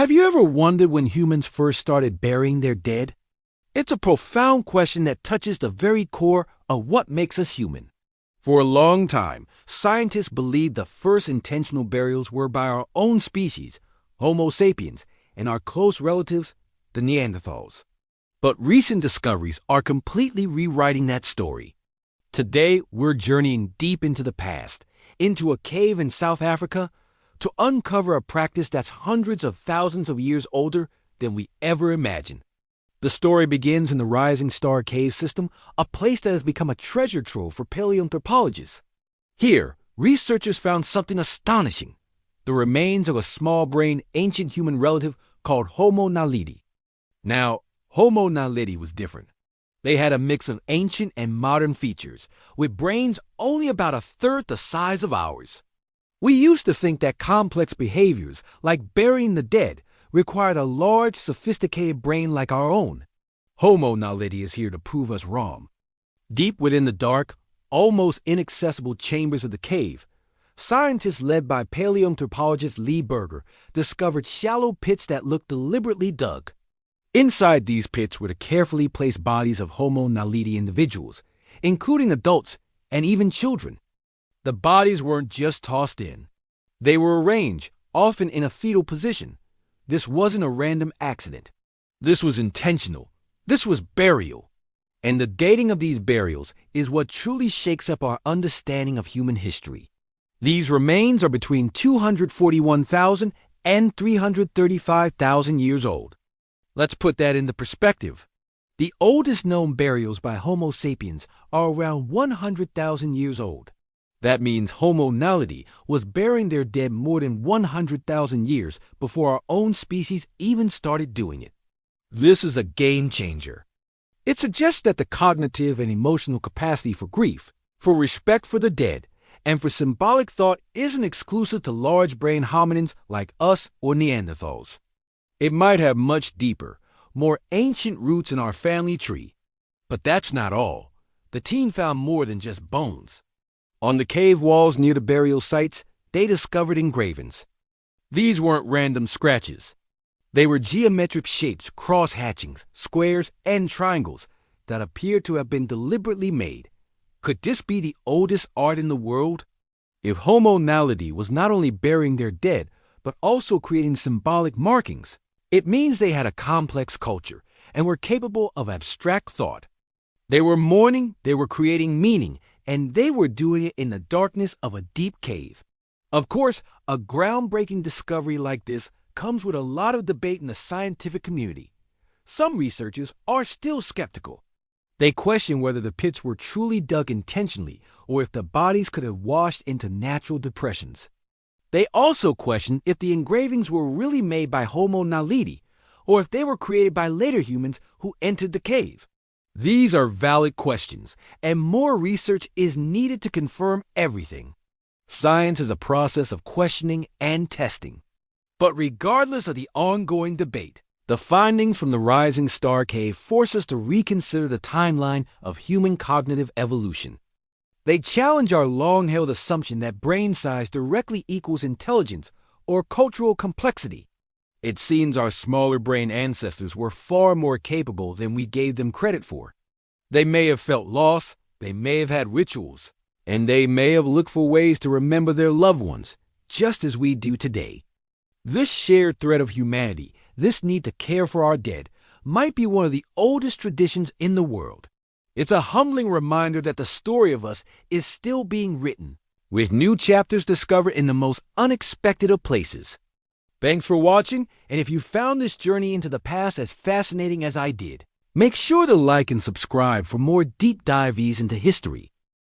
Have you ever wondered when humans first started burying their dead? It's a profound question that touches the very core of what makes us human. For a long time, scientists believed the first intentional burials were by our own species, Homo sapiens, and our close relatives, the Neanderthals. But recent discoveries are completely rewriting that story. Today, we're journeying deep into the past, into a cave in South Africa, to uncover a practice that's hundreds of thousands of years older than we ever imagined. The story begins in the Rising Star Cave system, a place that has become a treasure trove for paleoanthropologists. Here, researchers found something astonishing: the remains of a small-brained ancient human relative called Homo naledi. Now, Homo naledi was different. They had a mix of ancient and modern features, with brains only about a third the size of ours. We used to think that complex behaviors, like burying the dead, required a large, sophisticated brain like our own. Homo naledi is here to prove us wrong. Deep within the dark, almost inaccessible chambers of the cave, scientists led by paleoanthropologist Lee Berger discovered shallow pits that looked deliberately dug. Inside these pits were the carefully placed bodies of Homo naledi individuals, including adults and even children. The bodies weren't just tossed in. They were arranged, often in a fetal position. This wasn't a random accident. This was intentional. This was burial. And the dating of these burials is what truly shakes up our understanding of human history. These remains are between 241,000 and 335,000 years old. Let's put that into perspective. The oldest known burials by Homo sapiens are around 100,000 years old. That means Homo naledi was burying their dead more than 100,000 years before our own species even started doing it. This is a game changer. It suggests that the cognitive and emotional capacity for grief, for respect for the dead, and for symbolic thought isn't exclusive to large-brained hominins like us or Neanderthals. It might have much deeper, more ancient roots in our family tree. But that's not all. The team found more than just bones. On the cave walls near the burial sites, they discovered engravings. These weren't random scratches. They were geometric shapes, cross-hatchings, squares, and triangles that appeared to have been deliberately made. Could this be the oldest art in the world? If Homo naledi was not only burying their dead, but also creating symbolic markings, it means they had a complex culture and were capable of abstract thought. They were mourning, they were creating meaning, and they were doing it in the darkness of a deep cave. Of course, a groundbreaking discovery like this comes with a lot of debate in the scientific community. Some researchers are still skeptical. They question whether the pits were truly dug intentionally or if the bodies could have washed into natural depressions. They also question if the engravings were really made by Homo naledi or if they were created by later humans who entered the cave. These are valid questions, and more research is needed to confirm everything. Science is a process of questioning and testing. But regardless of the ongoing debate, the findings from the Rising Star Cave force us to reconsider the timeline of human cognitive evolution. They challenge our long-held assumption that brain size directly equals intelligence or cultural complexity. It seems our smaller brain ancestors were far more capable than we gave them credit for. They may have felt loss, they may have had rituals, and they may have looked for ways to remember their loved ones, just as we do today. This shared thread of humanity, this need to care for our dead, might be one of the oldest traditions in the world. It's a humbling reminder that the story of us is still being written, with new chapters discovered in the most unexpected of places. Thanks for watching, and if you found this journey into the past as fascinating as I did, make sure to like and subscribe for more deep dives into history.